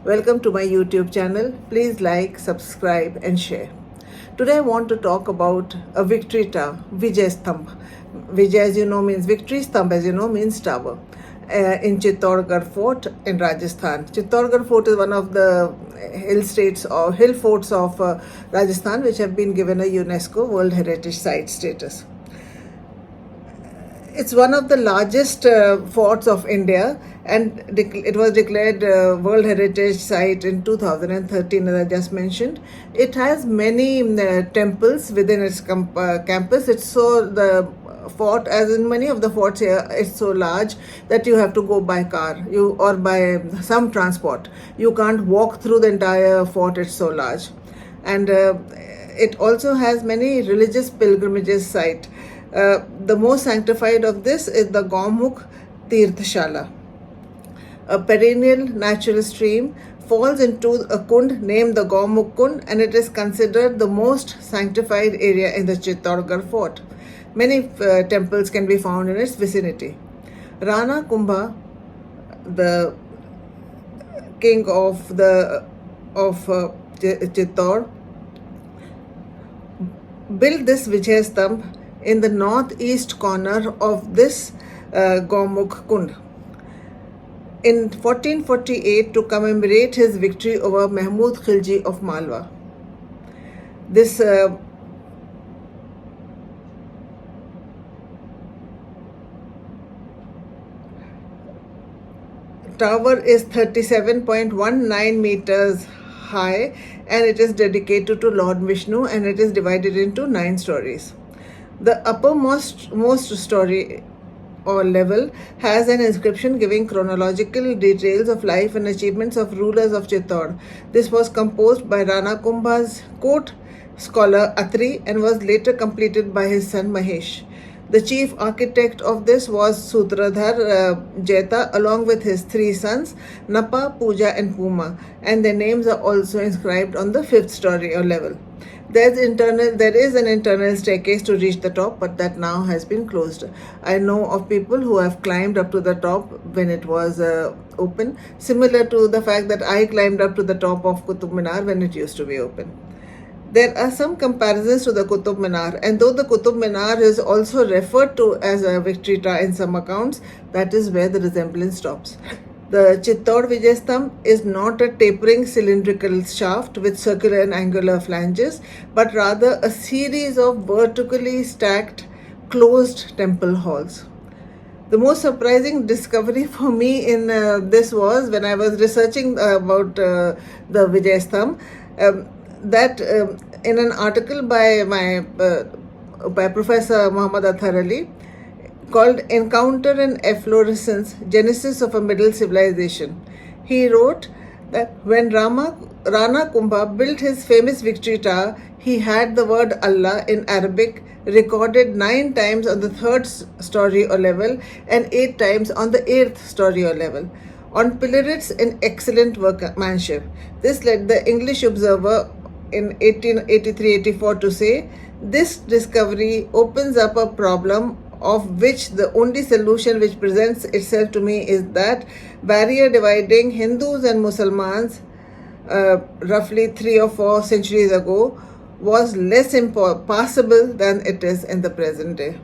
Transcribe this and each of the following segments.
Welcome to my YouTube channel. Please like, subscribe and share. Today I want to talk about a victory tower, Vijai Stambh. Vijay, as you know, means victory. Stambh, as you know, means tower. In Chittorgarh Fort in Rajasthan. Chittorgarh Fort is one of the hill forts of Rajasthan, which have been given a UNESCO World Heritage Site status. It's one of the largest forts of India, and it was declared World Heritage Site in 2013, as I just mentioned. It has many temples within its campus. It's so the fort, as in many of the forts here, it's so large that you have to go by car, or by some transport. You can't walk through the entire fort. It's so large, and it also has many religious pilgrimages site. The most sanctified of this is the Gaumukh Tirthshala. A perennial natural stream falls into a kund named the Gaumukh Kund, and it is considered the most sanctified area in the Chittorgarh fort. Many temples can be found in its vicinity. Rana Kumbha, the king of Chittor, built this Vijay Stambh in the northeast corner of this Gaumukh Kund in 1448 to commemorate his victory over Mahmud Khilji of Malwa. This tower is 37.19 meters high, and it is dedicated to Lord Vishnu, and it is divided into 9 stories. The uppermost story or level has an inscription giving chronological details of life and achievements of rulers of Chittor. This was composed by Rana Kumbha's court scholar Atri and was later completed by his son Mahesh. The chief architect of this was Sutradhar Jeta, along with his 3 sons Napa, Puja and Puma, and their names are also inscribed on the 5th story or level. There is an internal staircase to reach the top, but that now has been closed. I know of people who have climbed up to the top when it was open, similar to the fact that I climbed up to the top of Qutub Minar when it used to be open. There are some comparisons to the Qutub Minar, and though the Qutub Minar is also referred to as a victory tower in some accounts, that is where the resemblance stops. The Chittor Vijay Stambh is not a tapering cylindrical shaft with circular and angular flanges, but rather a series of vertically stacked closed temple halls. The most surprising discovery for me in this was when I was researching about the Vijay Stambh, that in an article by Professor Muhammad Athar Ali called Encounter in Efflorescence, Genesis of a Middle Civilization, he wrote that when Rana Kumbha built his famous victory tower, he had the word Allah in Arabic recorded 9 times on the 3rd story or level and 8 times on the 8th story or level, on pillars in excellent workmanship. This led the English Observer in 1883-84 to say, this discovery opens up a problem of which the only solution which presents itself to me is that barrier dividing Hindus and Muslims roughly 3 or 4 centuries ago was less possible than it is in the present day.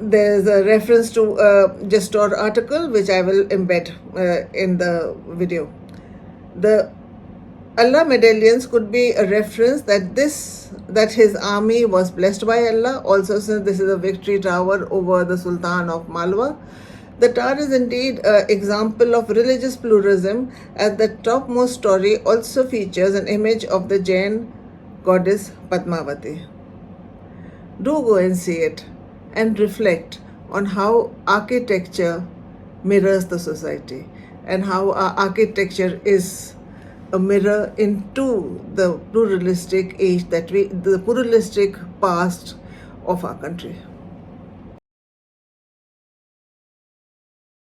There is a reference to a Gestor article which I will embed in the video. The Allah medallions could be a reference that his army was blessed by Allah. Also, since this is a victory tower over the Sultan of Malwa, the tower is indeed an example of religious pluralism, as the topmost story also features an image of the Jain goddess Padmavati. Do go and see it and reflect on how architecture mirrors the society, and how our architecture is a mirror into the pluralistic age the pluralistic past of our country.